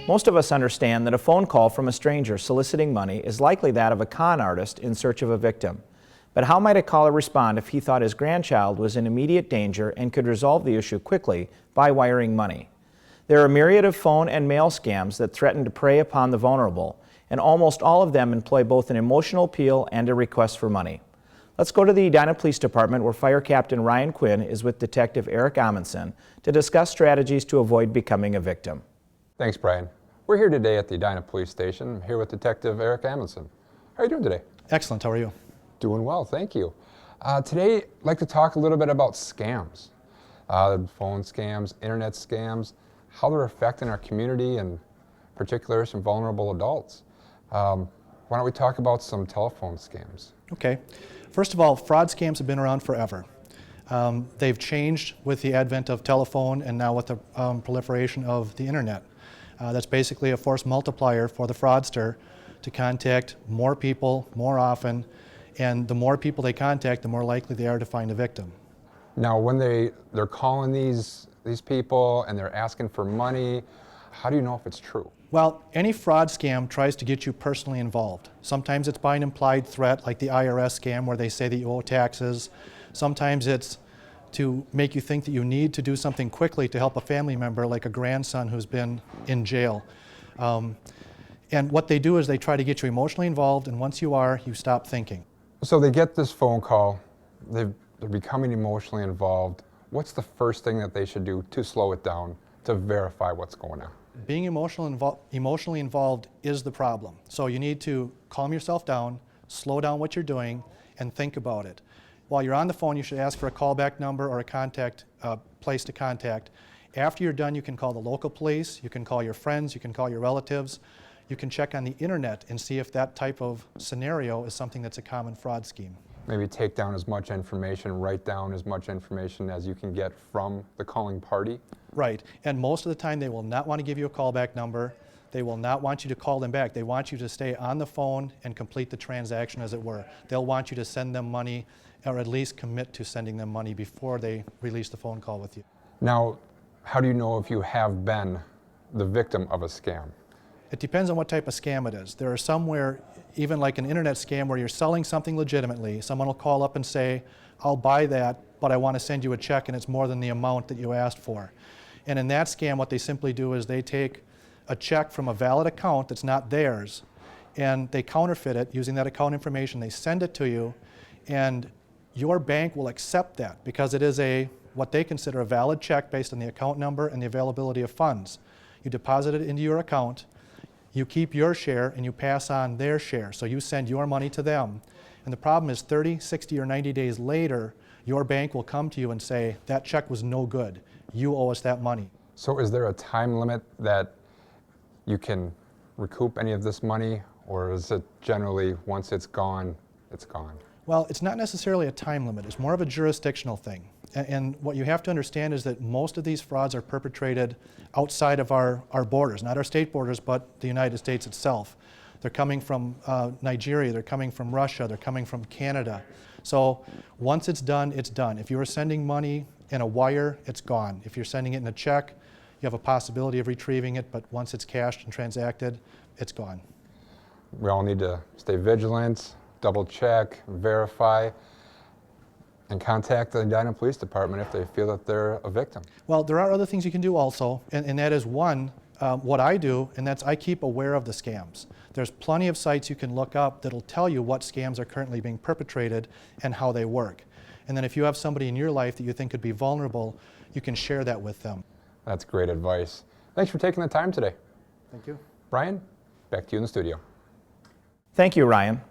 Most of us understand that a phone call from a stranger soliciting money is likely that of a con artist in search of a victim. But how might a caller respond if he thought his grandchild was in immediate danger and could resolve the issue quickly by wiring money? There are a myriad of phone and mail scams that threaten to prey upon the vulnerable, and almost all of them employ both an emotional appeal and a request for money. Let's go to the Edina Police Department where Fire Captain Ryan Quinn is with Detective Eric Amundsen to discuss strategies to avoid becoming a victim. Thanks, Brian. We're here today at the Edina Police Station. I'm here with Detective Eric Amundsen. How are you doing today? Excellent. How are you? Doing well, thank you. Today, I'd like to talk a little bit about scams. Phone scams, internet scams, how they're affecting our community and particularly some vulnerable adults. Why don't we talk about some telephone scams? Okay. First of all, fraud scams have been around forever. They've changed with the advent of telephone and now with the proliferation of the internet. That's basically a force multiplier for the fraudster to contact more people more often, and the more people they contact, the more likely they are to find a victim. Now, when they're calling these people and they're asking for money, how do you know if it's true? Well, any fraud scam tries to get you personally involved. Sometimes it's by an implied threat, like the IRS scam where they say that you owe taxes. Sometimes it's to make you think that you need to do something quickly to help a family member, like a grandson who's been in jail. And what they do is they try to get you emotionally involved, and once you are, you stop thinking. So they get this phone call, they're becoming emotionally involved. What's the first thing that they should do to slow it down, to verify what's going on? Being emotionally involved is the problem. So you need to calm yourself down, slow down what you're doing, and think about it. While you're on the phone, you should ask for a callback number or a contact place to contact. After you're done, you can call the local police, you can call your friends, you can call your relatives. You can check on the internet and see if that type of scenario is something that's a common fraud scheme. Maybe take down as much information, write down as much information as you can get from the calling party. Right, and most of the time they will not want to give you a callback number. They will not want you to call them back. They want you to stay on the phone and complete the transaction, as it were. They'll want you to send them money, or at least commit to sending them money before they release the phone call with you. Now, how do you know if you have been the victim of a scam? It depends on what type of scam it is. There are some where, even like an internet scam where you're selling something legitimately, someone will call up and say, I'll buy that, but I want to send you a check and it's more than the amount that you asked for. And in that scam, what they simply do is they take a check from a valid account that's not theirs, and they counterfeit it using that account information. They send it to you, and your bank will accept that because it is what they consider a valid check based on the account number and the availability of funds. You deposit it into your account, you keep your share, and you pass on their share. So you send your money to them. And the problem is 30, 60, or 90 days later, your bank will come to you and say, that check was no good. You owe us that money. So is there a time limit that you can recoup any of this money, or is it generally once it's gone, it's gone? Well, it's not necessarily a time limit. It's more of a jurisdictional thing. And what you have to understand is that most of these frauds are perpetrated outside of our borders, not our state borders, but the United States itself. They're coming from Nigeria, they're coming from Russia, they're coming from Canada. So once it's done, it's done. If you are sending money in a wire, it's gone. If you're sending it in a check, you have a possibility of retrieving it, but once it's cashed and transacted, it's gone. We all need to stay vigilant, double check, verify, and contact the Edina Police Department if they feel that they're a victim. Well, there are other things you can do also, and that is one, what I do, and that's I keep aware of the scams. There's plenty of sites you can look up that'll tell you what scams are currently being perpetrated and how they work. And then if you have somebody in your life that you think could be vulnerable, you can share that with them. That's great advice. Thanks for taking the time today. Thank you. Brian, back to you in the studio. Thank you, Ryan.